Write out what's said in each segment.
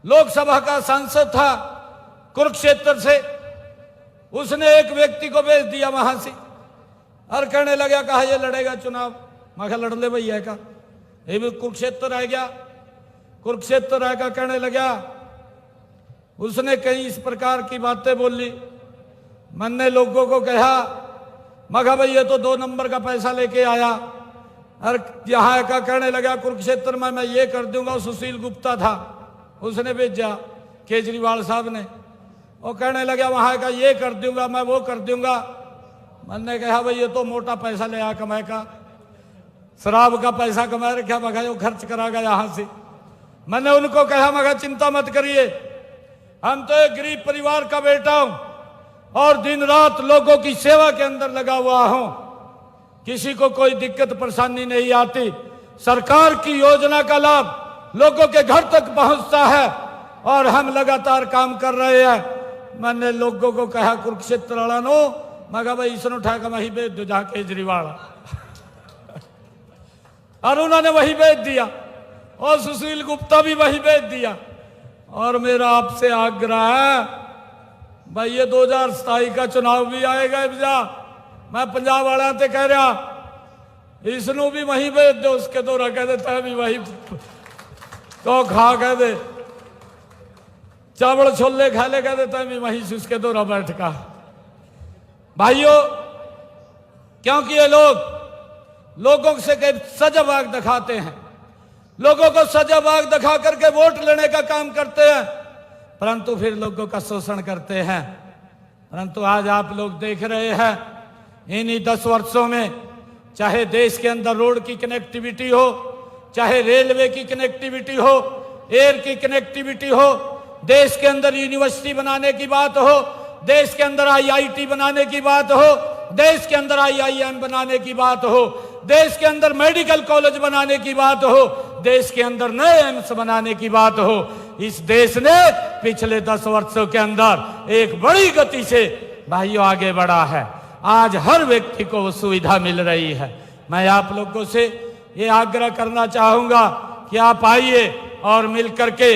लोकसभा का सांसद था कुरुक्षेत्र से, उसने एक व्यक्ति को भेज दिया वहां से और कहने लगा कहा ये लड़ेगा चुनाव। मैं कहा लड़ ले भैया का, ये भी कुरुक्षेत्र रह गया। कुरुक्षेत्र रह का कहने लगा, उसने कई इस प्रकार की बातें बोली। मैंने लोगों को कहा, मगा भाई ये तो 2 नंबर का पैसा लेके आया और यहाँ का कहने लगा कुरुक्षेत्र में मैं ये कर दूंगा। सुशील गुप्ता था, उसने भेजा केजरीवाल साहब ने, वो कहने लगा वहां का ये कर दूंगा मैं, वो कर दूंगा। मैंने कहा भाई ये तो मोटा पैसा ले आ कमाए का, शराब का पैसा कमा रखा, मगा वो खर्च करागा यहाँ से। मैंने उनको कहा मगा चिंता मत करिए, हम तो एक गरीब परिवार का बेटा हूं और दिन रात लोगों की सेवा के अंदर लगा हुआ हूं, किसी को कोई दिक्कत परेशानी नहीं आती। सरकार की योजना का लाभ लोगों के घर तक पहुंचता है और हम लगातार काम कर रहे हैं। मैंने लोगों को कहा कुरुक्षेत्र वाला नो, मगा भाई इसने उठा कर वही भेज दो जहां केजरीवाल और उन्होंने वही भेज दिया और सुशील गुप्ता भी वही भेज दिया। और मेरा आपसे आग्रह है भाई ये 2027 का चुनाव भी आएगा इब्जा, मैं पंजाब वाला से कह रहा इसनू भी वही भेज दो, उसके तो कह देता है भी वही तो खा कह दे, चावल छोले खा ले कह देता है भी वही से उसके दौरा बैठ का। भाइयों क्योंकि ये लोगों से सजाबाग दिखाते हैं, लोगों को सजाबाग दिखा करके वोट लेने का काम करते हैं, परंतु फिर लोगों का शोषण करते हैं। परंतु आज आप लोग देख रहे हैं इन्हीं 10 वर्षों में, चाहे देश के अंदर रोड की कनेक्टिविटी हो, चाहे रेलवे की कनेक्टिविटी हो, एयर की कनेक्टिविटी हो, देश के अंदर यूनिवर्सिटी बनाने की बात हो, देश के अंदर IIT बनाने की बात हो, देश के अंदर IIM बनाने की बात हो, देश के अंदर मेडिकल कॉलेज बनाने की बात हो, देश के अंदर नए एम्स बनाने की बात हो, इस देश ने पिछले 10 वर्षों के अंदर एक बड़ी गति से भाइयों आगे बढ़ा है। आज हर व्यक्ति को वो सुविधा मिल रही है। मैं आप लोगों से ये आग्रह करना चाहूंगा कि आप आइए और मिलकर के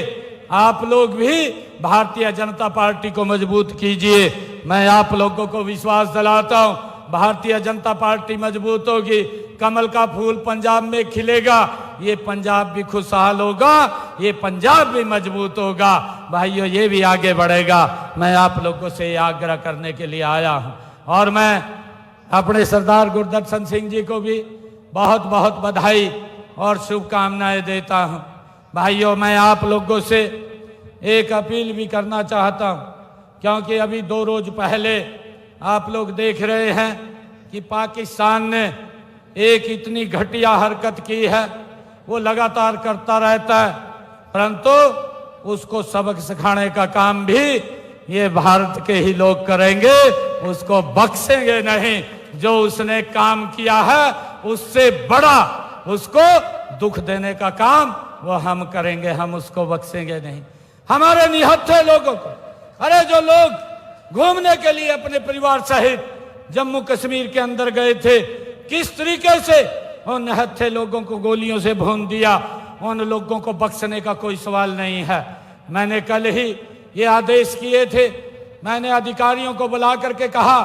आप लोग भी भारतीय जनता पार्टी को मजबूत कीजिए। मैं आप लोगों को विश्वास दिलाता हूं भारतीय जनता पार्टी मजबूत होगी, कमल का फूल पंजाब में खिलेगा, ये पंजाब भी खुशहाल होगा, ये पंजाब भी मजबूत होगा। भाइयों ये भी आगे बढ़ेगा। मैं आप लोगों से ये आग्रह करने के लिए आया हूं और मैं अपने सरदार गुरदर्शन सिंह जी को भी बहुत बहुत बधाई और शुभकामनाएं देता हूं। भाइयों मैं आप लोगों से एक अपील भी करना चाहता हूं, क्योंकि अभी 2 रोज पहले आप लोग देख रहे हैं कि पाकिस्तान ने एक इतनी घटिया हरकत की है, वो लगातार करता रहता है, परंतु उसको सबक सिखाने का काम भी ये भारत के ही लोग करेंगे, उसको बख्शेंगे नहीं। जो उसने काम किया है उससे बड़ा उसको दुख देने का काम वो हम करेंगे, हम उसको बख्शेंगे नहीं। हमारे निहत्थे लोगों को, अरे जो लोग घूमने के लिए अपने परिवार सहित जम्मू कश्मीर के अंदर गए थे, किस तरीके से उन निहत्थे लोगों को गोलियों से भून दिया, उन लोगों को बख्शने का कोई सवाल नहीं है। मैंने कल ही ये आदेश किए थे, मैंने अधिकारियों को बुला करके कहा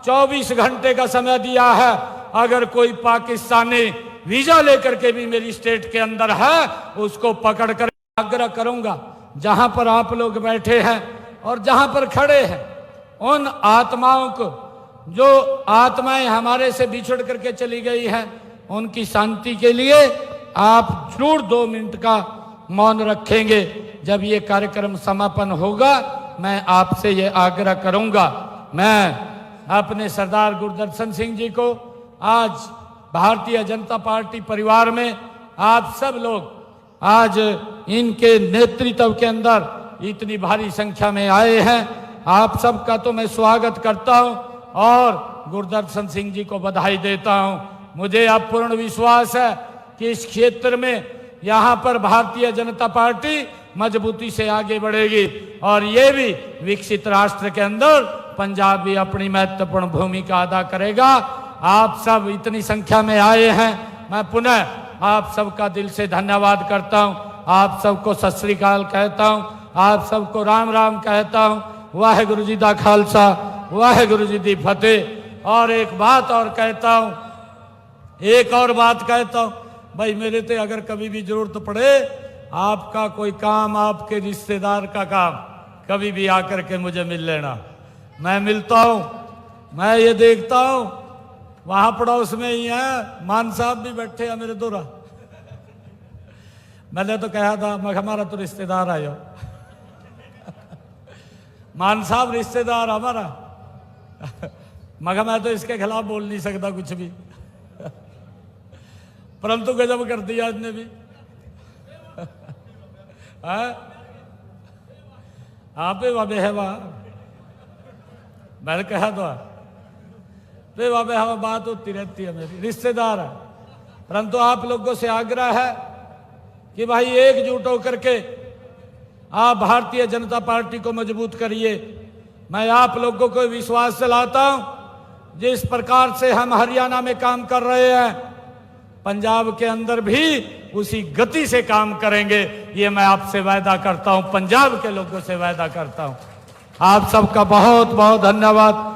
24 घंटे का समय दिया है, अगर कोई पाकिस्तानी वीजा लेकर के भी मेरी स्टेट के अंदर है उसको पकड़ कर आग्रह करूंगा, जहां पर आप लोग बैठे हैं और जहां पर खड़े हैं, उन आत्माओं को, जो आत्माएं हमारे से बिछड़ करके चली गई हैं, उनकी शांति के लिए आप जरूर 2 मिनट का मौन रखेंगे। जब ये कार्यक्रम समापन होगा मैं आपसे ये आग्रह करूंगा। मैं अपने सरदार गुरदर्शन सिंह जी को आज भारतीय जनता पार्टी परिवार में आप सब लोग आज इनके नेतृत्व के अंदर इतनी भारी संख्या में आए हैं, आप सबका तो मैं स्वागत करता हूं और गुरदर्शन सिंह जी को बधाई देता हूं। मुझे अब पूर्ण विश्वास है कि इस क्षेत्र में यहाँ पर भारतीय जनता पार्टी मजबूती से आगे बढ़ेगी और ये भी विकसित राष्ट्र के अंदर पंजाब भी अपनी महत्वपूर्ण भूमिका अदा करेगा। आप सब इतनी संख्या में आए हैं, मैं पुनः आप सबका दिल से धन्यवाद करता हूं, आप सबको सत श्री अकाल कहता हूं आप सबको राम राम कहता हूँ। वाहेगुरु जी दा खालसा, वाहेगुरु जी दी फतेह। और एक बात और कहता हूँ, एक और बात कहता हूँ, भाई मेरे ते अगर कभी भी जरूरत पड़े, आपका कोई काम, आपके रिश्तेदार का काम, कभी भी आकर के मुझे मिल लेना। मैं मिलता हूँ, मैं ये देखता हूँ, वहां पड़ोस में ही है, मान साहब भी बैठे हैं मेरे दोरा। मैंने तो कहा था, मैं हमारा तो रिश्तेदार आयो। मान साहब रिश्तेदार हमारा। मगर मैं तो इसके खिलाफ बोल नहीं सकता कुछ भी, परंतु गजब कर दिया इसने भी। आप वाबे है वाह, मैंने कहा तो वे वाबे हवा बात होती रहती है, मेरी रिश्तेदार है। परंतु आप लोगों से आग्रह है कि भाई एकजुट होकर के आप भारतीय जनता पार्टी को मजबूत करिए। मैं आप लोगों को विश्वास दिलाता हूं, जिस प्रकार से हम हरियाणा में काम कर रहे हैं, पंजाब के अंदर भी उसी गति से काम करेंगे। ये मैं आपसे वायदा करता हूं, पंजाब के लोगों से वायदा करता हूं। आप सबका बहुत बहुत धन्यवाद।